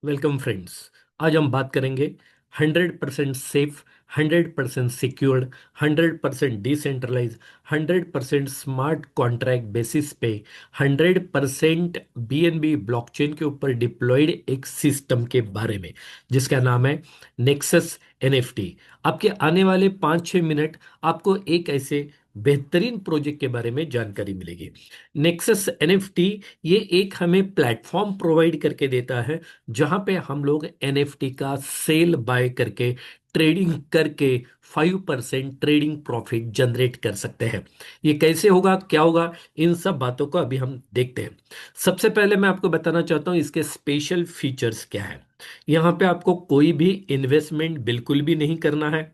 Welcome friends. आज हम बात करेंगे 100% safe, 100% secured, 100% decentralize, 100% smart contract basis पे 100% बीएनबी ब्लॉकचेन के ऊपर डिप्लॉयड एक सिस्टम के बारे में, जिसका नाम है नेक्सस एनएफटी। आपके आने वाले 5-6 मिनट आपको एक ऐसे बेहतरीन प्रोजेक्ट के बारे में जानकारी मिलेगी। नेक्सस एनएफटी ये एक हमें प्लेटफॉर्म प्रोवाइड करके देता है जहां पे हम लोग एनएफटी का सेल बाय करके ट्रेडिंग करके 5% ट्रेडिंग प्रॉफिट जनरेट कर सकते हैं। ये कैसे होगा, क्या होगा, इन सब बातों को अभी हम देखते हैं। सबसे पहले मैं आपको बताना चाहता हूं इसके स्पेशल फीचर्स क्या है। यहां पे आपको कोई भी इन्वेस्टमेंट बिल्कुल भी नहीं करना है।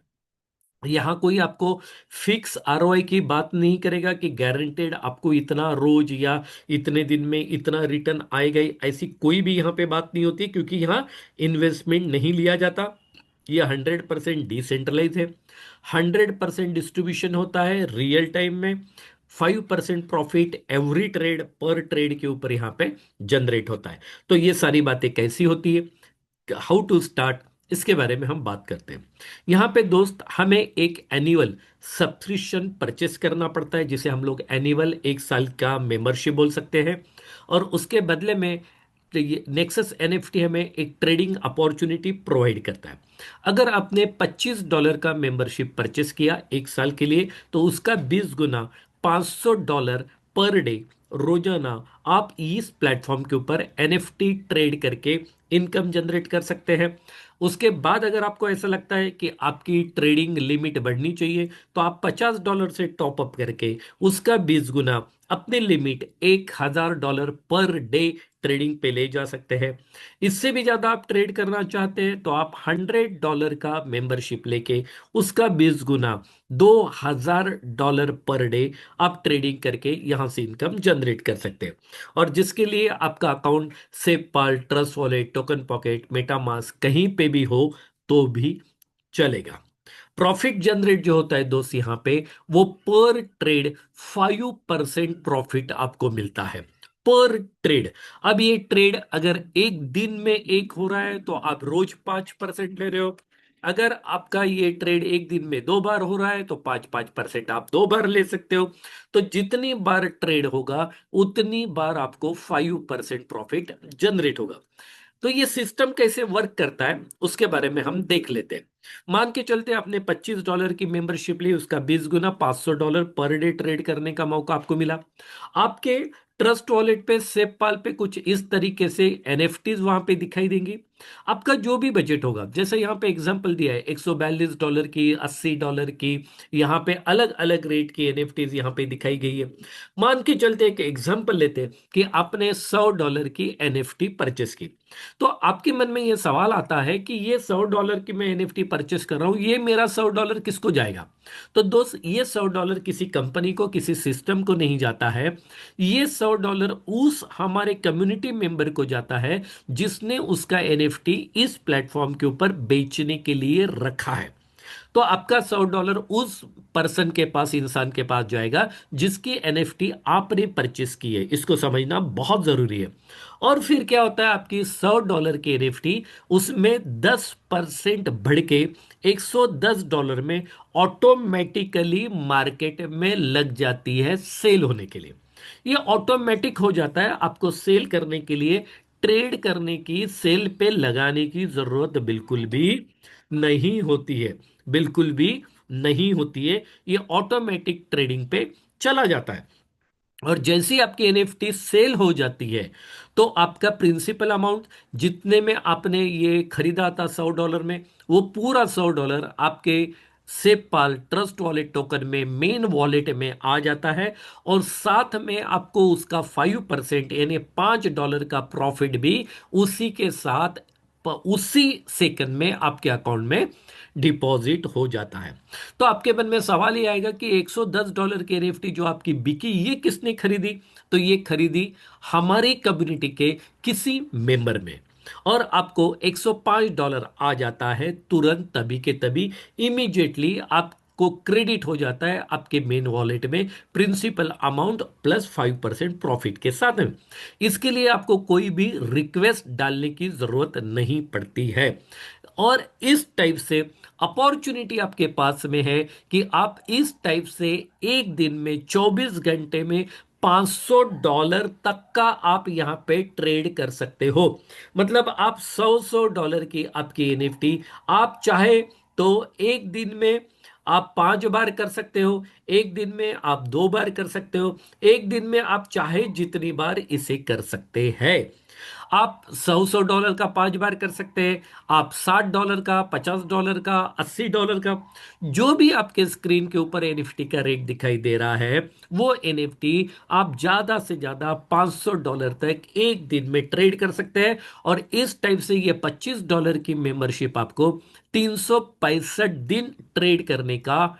यहाँ कोई आपको फिक्स आरओआई की बात नहीं करेगा कि गारंटेड आपको इतना रोज या इतने दिन में इतना रिटर्न आएगा ही, ऐसी कोई भी यहाँ पे बात नहीं होती, क्योंकि यहाँ इन्वेस्टमेंट नहीं लिया जाता। ये 100% डिसेंट्रलाइज है। 100% डिस्ट्रीब्यूशन होता है रियल टाइम में। 5% प्रॉफिट एवरी ट्रेड पर ट्रेड के ऊपर यहाँ पे जनरेट होता है। तो ये सारी बातें कैसी होती है, हाउ टू स्टार्ट, इसके बारे में हम बात करते हैं। यहाँ पे दोस्त हमें एक एनुअल सब्सक्रिप्शन परचेस करना पड़ता है, जिसे हम लोग एनुअल 1 साल का मेंबरशिप बोल सकते हैं। और उसके बदले में नेक्सस एनएफटी हमें एक ट्रेडिंग अपॉर्चुनिटी प्रोवाइड करता है। अगर आपने $25 का मेंबरशिप परचेस किया 1 साल के लिए, तो उसका 20 गुना $500 पर डे रोजाना आप इस प्लेटफॉर्म के ऊपर एनएफटी ट्रेड करके इनकम जनरेट कर सकते हैं। उसके बाद अगर आपको ऐसा लगता है कि आपकी ट्रेडिंग लिमिट बढ़नी चाहिए, तो आप $50 से टॉप अप करके उसका 20 गुना अपनी लिमिट $1,000 पर डे ट्रेडिंग पे ले जा सकते हैं। इससे भी ज्यादा आप ट्रेड करना चाहते हैं तो आप $100 का मेंबरशिप लेके उसका 20 गुना $2,000 पर डे आप ट्रेडिंग करके यहां से इनकम जनरेट कर सकते हैं। और जिसके लिए आपका account SafePal, trust wallet, token pocket, MetaMask कहीं पे भी हो तो भी चलेगा। प्रॉफिट जनरेट जो होता है दोस्त यहाँ पे, वो पर ट्रेड 5% प्रॉफिट आपको मिलता है पर ट्रेड। अब ये ट्रेड अगर एक दिन में एक हो रहा है तो आप रोज 5% ले रहे हो। अगर आपका ये ट्रेड एक दिन में 2 बार हो रहा है तो 5-5% आप 2 बार ले सकते हो। तो जितनी बार ट्रेड होगा उतनी बार आपको 5% प्रॉफिट जनरेट होगा। तो ये सिस्टम कैसे वर्क करता है उसके बारे में हम देख लेते हैं। मान के चलते आपने $25 की मेंबरशिप ली, उसका 20 गुना $500 पर डे ट्रेड करने का मौका आपको मिला। आपके ट्रस्ट वॉलेट पे, सेपपाल पे कुछ इस तरीके से एनएफटीज वहां पे दिखाई देंगी। आपका जो भी बजट होगा, जैसे यहाँ पे एग्जांपल दिया है $142 की, $80 की, यहाँ पे अलग अलग रेट की एनएफटीज यहाँ पे दिखाई गई है। मान के चलते एक एग्जांपल लेते हैं कि आपने $100 की एनएफटी परचेस की। तो आपके मन में यह सवाल आता है कि ये $100 की मैं एनएफटी परचेस कर रहा हूं, ये मेरा $100 किसको जाएगा। तो दोस्त, ये $100 किसी कंपनी को, किसी सिस्टम को नहीं जाता है। ये $100 उस हमारे कम्युनिटी मेंबर को जाता है जिसने उसका एनएफटी इस प्लेटफॉर्म के ऊपर बेचने के लिए रखा है। तो आपका $100 उस पर्सन के पास, इंसान के पास जाएगा जिसकी एनएफटी आपने परचेस की है। इसको समझना बहुत जरूरी है। और फिर क्या होता है, आपकी $100 की एनएफटी उसमें 10% बढ़ के $110 में ऑटोमेटिकली मार्केट में लग जाती है सेल होने के लिए। ये ऑटोमेटिक हो जाता है, आपको सेल करने के लिए, ट्रेड करने की, सेल पे लगाने की जरूरत बिल्कुल भी नहीं होती है। बिल्कुल भी नहीं होती है। ये ऑटोमेटिक ट्रेडिंग पे चला जाता है। और जैसे ही आपकी एनएफटी सेल हो जाती है, तो आपका प्रिंसिपल अमाउंट जितने में आपने ये खरीदा था $100 में, वो पूरा $100 आपके सेपाल ट्रस्ट वॉलेट टोकन में, मेन वॉलेट में आ जाता है। और साथ में आपको उसका 5% यानी $5 का प्रॉफिट भी उसी के साथ उसी सेकंड में आपके अकाउंट में डिपॉजिट हो जाता है। तो आपके मन में सवाल ये आएगा कि $110 की एनएफटी जो आपकी बिकी, ये किसने खरीदी। तो ये खरीदी हमारे कम्युनिटी के किसी मेंबर में। और आपको $105 आ जाता है तुरंत, तभी के तभी, इमीडिएटली आप आपको क्रेडिट हो जाता है आपके मेन वॉलेट में, प्रिंसिपल अमाउंट प्लस 5% प्रॉफिट के साथ में। इसके लिए आपको कोई भी रिक्वेस्ट डालने की जरूरत नहीं पड़ती है। और इस टाइप से अपॉर्चुनिटी आपके पास में है कि आप इस टाइप से एक दिन में 24 घंटे में $500 तक का आप यहां पे ट्रेड कर सकते हो। मतलब आप 100 $100 की आपकी एनएफटी आप चाहे तो एक दिन में आप 5 बार कर सकते हो, एक दिन में आप 2 बार कर सकते हो, एक दिन में आप चाहे जितनी बार इसे कर सकते हैं। आप 100 $100 का 5 बार कर सकते हैं, आप $60 का, $50 का, $80 का, जो भी आपके स्क्रीन के ऊपर एनएफटी का रेट दिखाई दे रहा है, वो एनएफटी आप ज्यादा से ज्यादा $500 तक एक दिन में ट्रेड कर सकते हैं। और इस टाइप से ये $25 की मेंबरशिप आपको 365 दिन ट्रेड करने का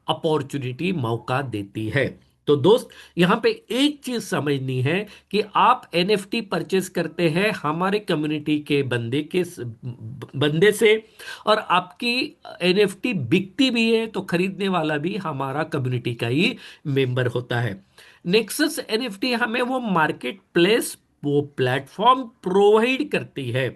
अपॉर्चुनिटी मौका देती है। तो दोस्त, यहां पे एक चीज समझनी है कि आप एनएफटी परचेस करते हैं हमारे कम्युनिटी के बंदे से, और आपकी एनएफटी बिकती भी है तो खरीदने वाला भी हमारा कम्युनिटी का ही मेंबर होता है। नेक्सस एनएफटी हमें वो मार्केट प्लेस, वो प्लेटफॉर्म प्रोवाइड करती है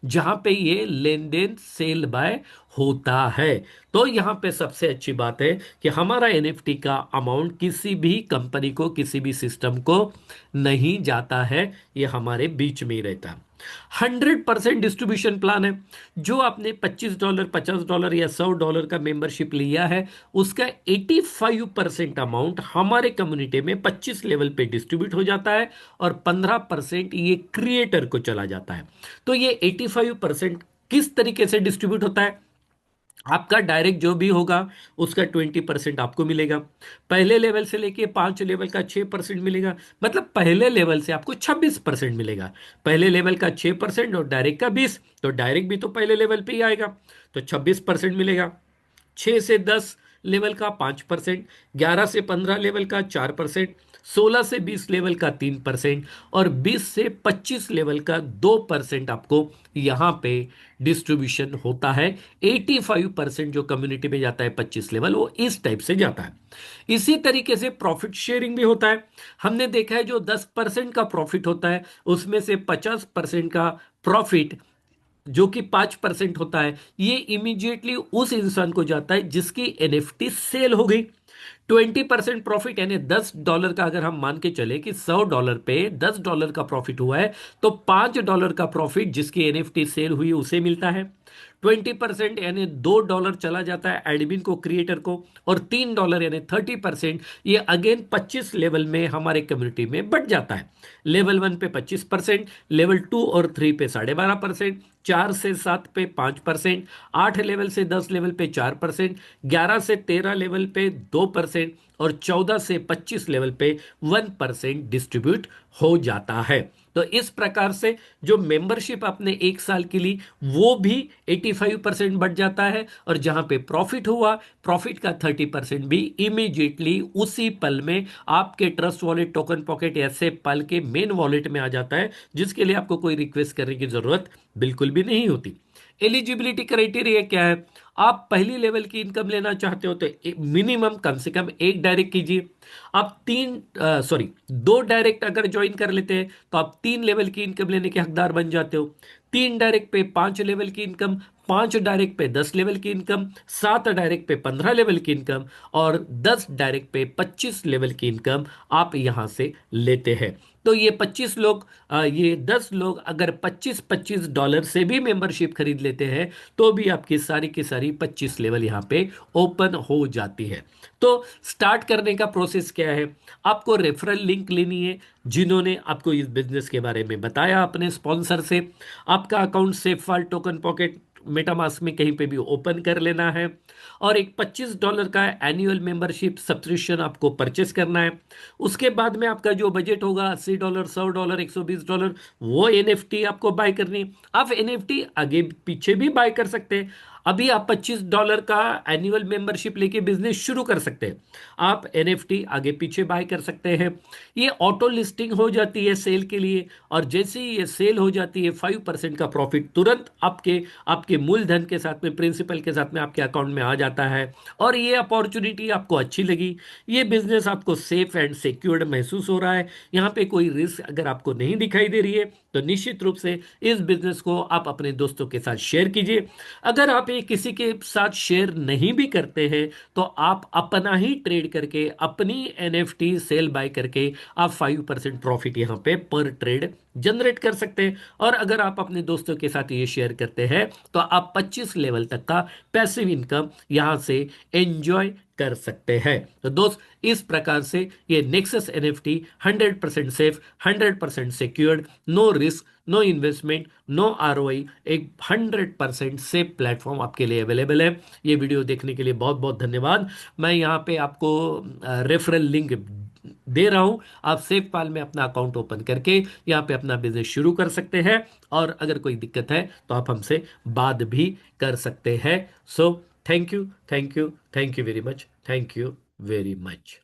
जहां पे ये लेन देन सेल बाय होता है। तो यहां पे सबसे अच्छी बात है कि हमारा एनएफटी का अमाउंट किसी भी कंपनी को, किसी भी सिस्टम को नहीं जाता है, ये हमारे बीच में ही रहता है। 100% डिस्ट्रीब्यूशन प्लान है। जो आपने $25, $50 या $100 का मेंबरशिप लिया है, उसका 85% अमाउंट हमारे कम्युनिटी में 25 लेवल पे डिस्ट्रीब्यूट हो जाता है और 15% ये क्रिएटर को चला जाता है। तो ये 85% किस तरीके से डिस्ट्रीब्यूट होता है? आपका डायरेक्ट जो भी होगा उसका 20% आपको मिलेगा, पहले लेवल से लेके 5 लेवल का 6% मिलेगा, मतलब पहले लेवल से आपको 26% मिलेगा। पहले लेवल का 6% और डायरेक्ट का 20, तो डायरेक्ट भी तो पहले लेवल पे ही आएगा, तो 26% मिलेगा। 6 से 10 लेवल का 5%, 11 से 15 लेवल का 4%, 16 से 20 लेवल का 3%, और 20 से 25 लेवल का 2% आपको यहां पे डिस्ट्रीब्यूशन होता है। 85% जो कम्युनिटी में जाता है 25 लेवल, वो इस टाइप से जाता है। इसी तरीके से प्रॉफिट शेयरिंग भी होता है। हमने देखा है जो 10% का प्रॉफिट होता है, उसमें से 50% का प्रॉफिट जो कि 5% होता है, ये इमीडिएटली उस इंसान को जाता है जिसकी एनएफटी सेल हो गई। 20% प्रॉफिट यानी $10 का, अगर हम मान के चले कि $100 पे $10 का प्रॉफिट हुआ है, तो $5 का प्रॉफिट जिसकी एनएफटी सेल हुई उसे मिलता है। 20% यानी $2 चला जाता है एडमिन को, क्रिएटर को, और $3 यानी 30% ये अगेन 25 लेवल में हमारे कम्युनिटी में बढ़ जाता है। लेवल 1 पे 25%, लेवल 2 और 3 पे 12.5%, 4 से 7 पे 5%, 8 लेवल से 10 लेवल पे 4%, 11 से 13 लेवल पे 2%, और 14 से 25 लेवल पे 1% डिस्ट्रीब्यूट हो जाता है। तो इस प्रकार से जो मेंबरशिप आपने एक साल की ली, वो भी 85% बढ़ जाता है, और जहां पे प्रॉफिट हुआ, प्रॉफिट का 30% भी इमीडिएटली उसी पल में आपके ट्रस्ट वॉलेट, टोकन पॉकेट, ऐसे पल के मेन वॉलेट में आ जाता है, जिसके लिए आपको कोई रिक्वेस्ट करने की जरूरत बिल्कुल भी नहीं होती। एलिजिबिलिटी क्राइटेरिया क्या है? आप पहली लेवल की इनकम लेना चाहते हो तो मिनिमम कम से कम एक डायरेक्ट कीजिए। आप 2 डायरेक्ट अगर ज्वाइन कर लेते हैं तो आप 3 लेवल की इनकम लेने के हकदार बन जाते हो। 3 डायरेक्ट पे 5 लेवल की इनकम, 5 डायरेक्ट पे 10 लेवल की इनकम, 7 डायरेक्ट पे 15 लेवल की इनकम, और 10 डायरेक्ट पे 25 लेवल की इनकम आप यहां से लेते हैं। तो ये 25 लोग, ये 10 लोग अगर 25-25 डॉलर से भी मेंबरशिप खरीद लेते हैं, तो भी आपकी सारी की सारी 25 लेवल यहाँ पे ओपन हो जाती है। तो स्टार्ट करने का प्रोसेस क्या है? आपको रेफरल लिंक लेनी है, जिन्होंने आपको इस बिजनेस के बारे में बताया अपने स्पॉन्सर से। आपका अकाउंट सेफवाल, टोकन पॉकेट, मेटामास्क में कहीं पे भी ओपन कर लेना है, और एक $25 का एनुअल मेंबरशिप सब्सक्रिप्शन आपको परचेस करना है। उसके बाद में आपका जो बजट होगा, $80, $100, $120, वो एनएफटी आपको बाय करनी है। आप एनएफटी आगे पीछे भी बाय कर सकते हैं। अभी आप $25 का एनुअल मेंबरशिप लेके बिजनेस शुरू कर सकते हैं। आप एनएफटी आगे पीछे बाय कर सकते हैं। ये ऑटो लिस्टिंग हो जाती है सेल के लिए, और जैसे ही ये सेल हो जाती है 5% का प्रॉफिट तुरंत आपके आपके मूलधन के साथ में, प्रिंसिपल के साथ में आपके अकाउंट में आ जाता है। और ये अपॉर्चुनिटी आपको अच्छी लगी, ये बिजनेस आपको सेफ एंड सिक्योर्ड महसूस हो रहा है, यहाँ पे कोई रिस्क अगर आपको नहीं दिखाई दे रही है, तो निश्चित रूप से इस बिजनेस को आप अपने दोस्तों के साथ शेयर कीजिए। अगर आप ये किसी के साथ शेयर नहीं भी करते हैं, तो आप अपना ही ट्रेड करके, अपनी एनएफटी सेल बाय करके आप 5% प्रॉफिट यहाँ पे पर ट्रेड जनरेट कर सकते हैं। और अगर आप अपने दोस्तों के साथ ये शेयर करते हैं, तो आप 25 लेवल तक का पैसिव इनकम यहां से एंजॉय कर सकते हैं। तो दोस्त, इस प्रकार से ये Nexus NFT 100% safe, 100% secured, no risk, no investment, no ROI, एक 100% सेफ प्लेटफॉर्म आपके लिए अवेलेबल है। ये वीडियो देखने के लिए बहुत बहुत धन्यवाद। मैं यहाँ पे आपको रेफरल लिंक दे रहा हूँ, आप सेफ पाल में अपना अकाउंट ओपन करके यहाँ पे अपना बिजनेस शुरू कर सकते हैं। और अगर कोई दिक्कत है तो आप हमसे बात भी कर सकते हैं। So thank you, thank you, thank you very much, thank you very much.